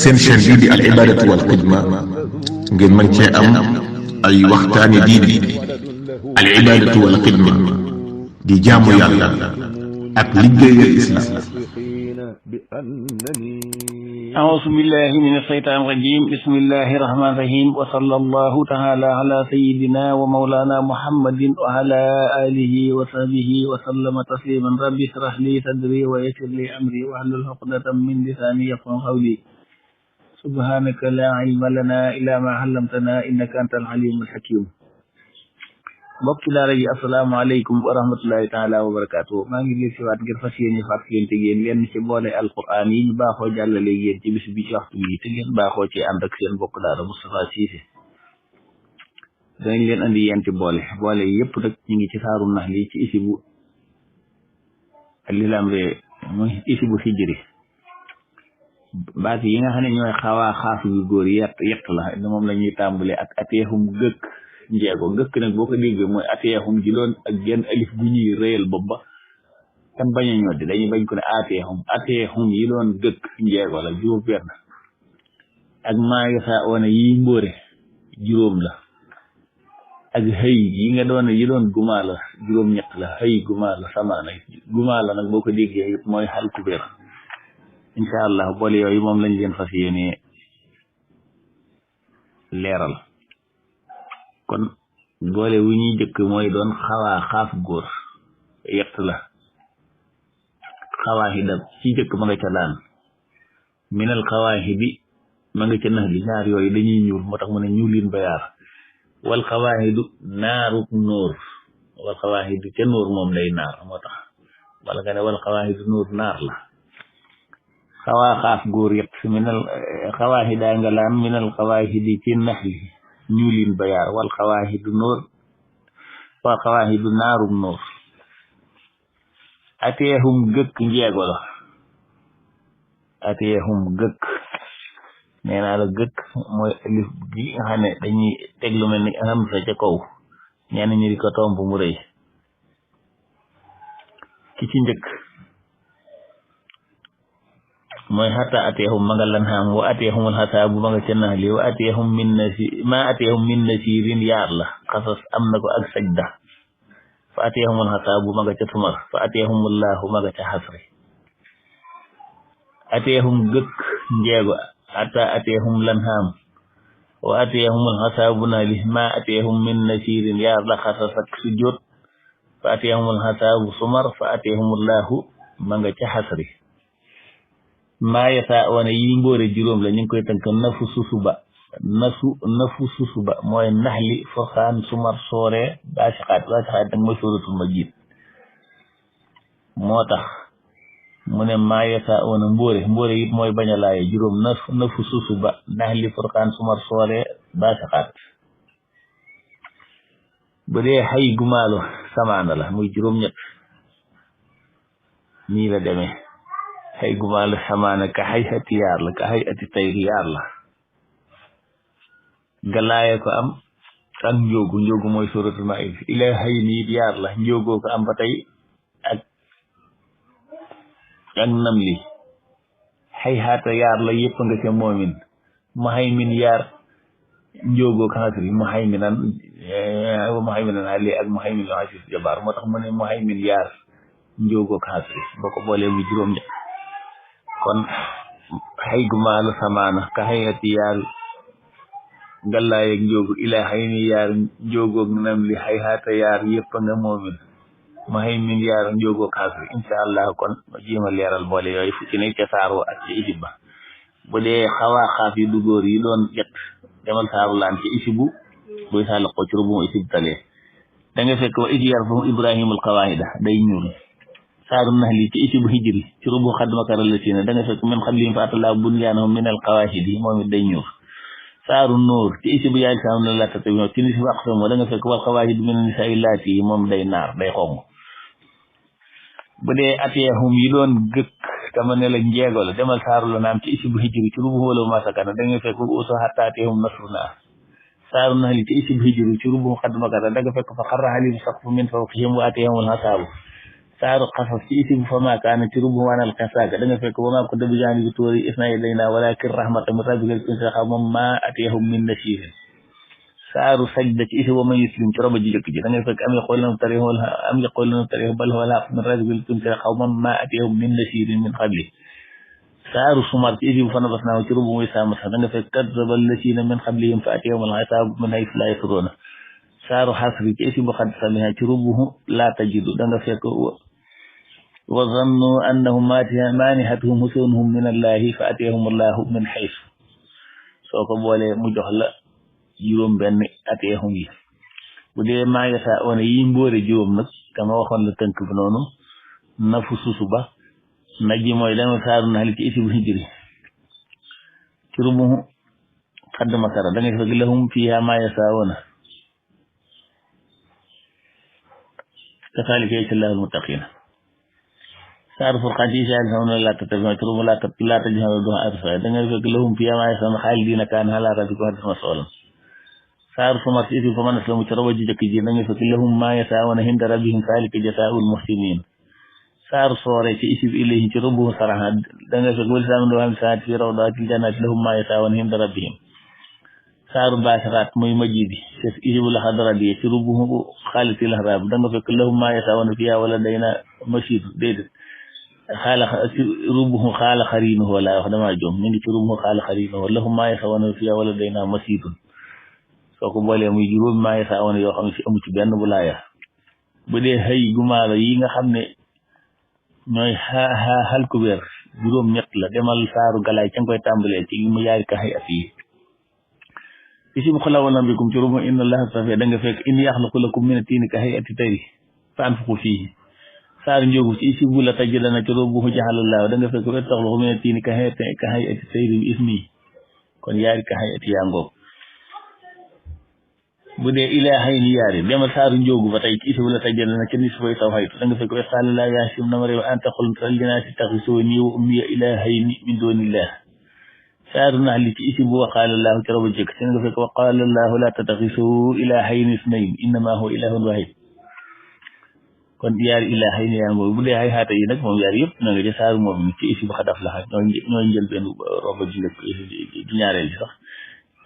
seen chaîne bii di al ibadatu wal xidma ngeen mën cee am ay waxtaani diine. al ibadatu wal xidma di jaamu yàlla ak liggéeyal islam. أعوذ بالله من الشيطان الرجيم بسم الله الرحمن الرحيم وصلى الله تعالى على سيدنا ومولانا محمد وعلى آله وصحبه وسلم تسليما ربي اشرح لي صدري ويسر لي أمري واحلل عقدة من لساني يفقهوا قولي سبحانك لا علم لنا إلا ما علمتنا إنك أنت العليم الحكيم. mbokki daara ji asalaamaaleykum wa rahmatullahi taala wa barakaatu maa ngi leen si waat ngir fas yéene fàttalante yéen lenn ci boole alquran yi ñu baaxoo jàllale yéen ci bis bi ci waxtu bi te ngeen baaxoo ci ànd ak seen bokk daara Moustapha Cissé. danañ leen andi yenti boole yëpp nag ñu ngi ci saaru nax li ci isibu lilamre muy isibu hijri baat yi nga xam ne ñooy xawaa xaafu yu góor yett la moom la ñuy tàmbale ak ateexum gëkk njeego gëkk nag boo ko déggee mooy ateexum ji loon ak genn alif bu ñuy réyal bopp ba tam bañ a ñoddi dañuy bañ ko ne ateexum yi loon gëkk njeego la juróom benn ak maayo saa oona yi mbóore juróom la ak xëy yi nga doon yi doon gumaa la juróom ñett la xëy gumaa la samaana gumaa la nag boo ko déggee yëpp mooy xal kubéer incha allah boole yooyu moom lañ leen fas yéene leeral. kon boole wu ñuy jëkk mooy doon xawaa xaaf góor yett la xawaahida ci jëkk ma nga ca laan minal xawaahidi ma nga ca nax li ñaar yooyu dañuy ñuul moo tax mu ne ñuulin bayaar wal xawaahidu naaruk nóor wal xawaahidu ca nóor moom day naar moo tax wala nga ne wal xawaahidu nóor naar la xawaa xaaf góor yett minal xawaahidaa nga laan minal xawaahidi ci nax li ñuulin bayaar wal xawaahidu nóor wal xawaahidu naarum nóor ateexum gëkk njeego la ateexum gëkk nee naa la gëkk mooy alif gi nga xam ne dañuy teg lu mel ni hamza ca kaw ñenn ñi di ko tomb mu rëy ki ci njëkk mooy xata ateexum ma nga lan xam wa ateexumul xasaabu ma nga ca nax li wa ateexum min nasirin yaar la xasas am na ko ak sajda fa ateexumul xasaabu ma nga ca tumar fa ateexumullahu ma nga ca xasri ateexum gëkk njeego ata ateexum lan xam wa ateexumul xasaabu na li ma ateexum min nasirin yaar la xasas ak sujjóot fa ateexumul xasaabu sumar fa ateexumullahu ma nga ca xasri maaye saa wane yi mbóore juróom la ñu ngi koy tënk nafu susuba mooy naxli forxaan sumar soore baasixaat nag mooy sóoratul Majiid moo tax mu ne maaye saa wane mbóore it mooy bañ a laaye juróom nafu susuba naxli forxaan sumar soore baasixaat bu dee xay gumaalo samaana la muy juróom ñett nii la demee xëy gumaal xamaana ka xay ati yaar la ka xay ati tayri yaar la galaaye ko am ak njóogu mooy suratul maa'ida ila xëy niit yaar la njóogoo ko am ba tey ak nam li xay xaata yaar la yëpp nga ca moomin mu xay min yaar njóogoo ko xasri mu xay minan ali ak mu xay min asis jabaar moo tax mu ne mu xay min yaar njóogoo ko xasri boo ko boolee mu juróom ñett kon xay gumaalu samaana ka xay ati yaar gallaay ak njóogu ilaa xay ni yaar njóogoog nam li xay xaata yaar yëpp nga moomin ma xay min yaar njóogoog xasri insha allah kon ma jéema leeral boole yooyu fu ci nekk ca saaro ak ci isib ba bu dee xawaa xaaf yi du góor yi doon jett demal saaru laan ci isibu buy saala ko ci rubu isib talee da nga fekk wa isi yar fahum ibrahimul qawaida day ñuul saaru nax li ci isibu hijri ci rubu xadmakara la sina da nga fekk min xablihim fa atallahu bunyaanahum min al qawaahidi moom it day ñuul saaru nóor ci isibu yaay saam na la tatabi ci nisi aqsam da nga fekk wal qawaahid min nisaa illaati moom day naar day xong bu dee ateexum yi doon gëkk dama ne la njeego la demal saaru la naam ci isibu hijri ci rubu wala masakana da nga fekk uso hatta ateexum nasruna saaru nax li ci isibu hijri ci rubu xadmakara da nga fekk fa xarra alim saqfu min fawqihim wa ateexumul hasaabu saaru xasas ci isim fa maa kaana ci rubu waanal xasaaga da nga fekk wa maa kunta bi jaanibi tuuri isna ilayna walakin rahmatan min rabbika litunzira qawman maa atiyahum min nasiirin saaru sajda ci isim wa man yuslim ci roba ji jëkk ji da ngay fekk am yaquluna tarihu bal huwa al-haqqu min rabbika litunzira qawman maa atiyahum min nasiirin min qabli saaru sumar ci isim fa nabasnaahu ci rubu muy saama sax da nga fekk kazzaba allazina min qablihim fa atiyahum al-'adaabu min haythu laa yash'uruun saaru xasri ci isim bu xad samiha ci rubu laa tajidu da nga fekk wa zannu annahum maanihatuhum husunuhum min allahi fa atiyahum allahu min haythu soo ko boolee mu jox la juróom benn atiyahum yi bu dee maa yasa one yi mbóore juróom nag dama waxoon la tënk bi noonu nafu susu ba naji mooy dama saaru naxli ci isim hijri ci rubu xadd masara da nga fekk lahum fiha maa yasa one كذلك يجزي الله المتقين سار فرقان ci sal sawna la tatama turu la tajhalu do arfa da nga fekk lahum fi ma yasam khalidina kan hala rabbikum hadith masul sar suma ci fi man islamu ci rawaji jek ji da nga fekk lahum ma yasawana hinda rabbihim zalika jazaa'ul muhsinin sar sore ci isib ilayhi ci rubu saraha da nga fekk wal sam do am saat fi rawdatil jannati lahum ma yasawana hinda rabbihim saaru baasiraat muy majidi ci isibul hadra di ci rubu xaalitil harab da nga fekk lahum ma yasawana fiha wala dayna masjid dedet xaala ci rubu xaala xarinu wala wax dama jom mi ngi ci rubu xaala xarinu lahum ma yasawana fiha wala dayna masjid soko boole muy juróom ma yasawana yoo xam ne ci amu ci benn bu laaya bu dee xëy gumaala yi nga xam ne ñooy xal ku wér juróom ñett la demal saaru galaay ca nga koy tàmbalee ci mu yaari ka xëy at yi isim xala wala bikum ci rubu inna allaha safi da nga fekk in yaxluqu lakum min at-tini ka hay'ati tayri fa anfuqu fihi saar njóogu ci isim bu la tajjadana ci rubu jahalallahu da nga fekk wa taxluqu min at-tini ka hay'ati tayri bi ismi kon yaari ka hay'ati yaa ngoog bu dee ilaahayni yaari demal saaru njóogu ba tey ci isim bu la tajjadana ci nisfay tawhaytu da nga fekk wa qala la yasim na maryam anta qulta lin naasi taxisuuni wa ummiya ilaahayni min dunillah saaru naxli ci isim bu waqaala allahu ci roba jëkk si nga fekk waqaala allahu la tattaxisu ilaahayni isnayn innama huwa ilahun wahid kon yaari ilaahayni yaa ngooy bu dee xay xaata yi nag moom yaari yëpp na nga ci saaru moom ci isim bu xadaf la ñooy njël benn roba ji njëkk di ñaareel ji sax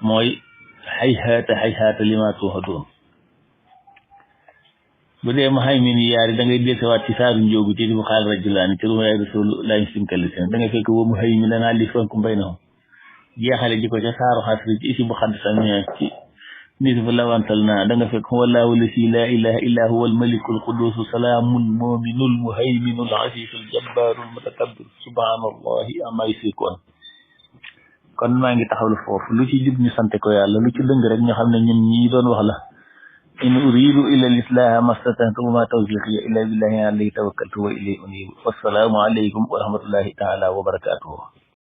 mooy xay xaata lima tuuxadoon bu dee ma xay min yaari da ngay desewaat ci saaru njóogu ci bu xaal rajulaani ci rumu yaay rasul laa muslim kalli seen da ngay fekk wa mu xëy mi lanaa li fankum baynahum jeexale ji ko ca saaru xasri ci isi bu xadd samiya ci nit fa lawantal naa da nga fekk wallahu lasi la ilaha illa huwa almalikul quddus salaamul muminul muhayminul azizul jabbarul mutakabbir subhanallahi amma yushrikun kon maa ngi taxawlu foofu lu ci jub ñu sante ko yàlla lu ci dëng rek ñu xam ne ñun ñi doon wax la in uridu illa al-islaha mastata'tu wa ma tawfiqi illa billahi alayhi tawakkaltu wa ilayhi unib wassalamu alaykum wa rahmatullahi ta'ala wa barakatuh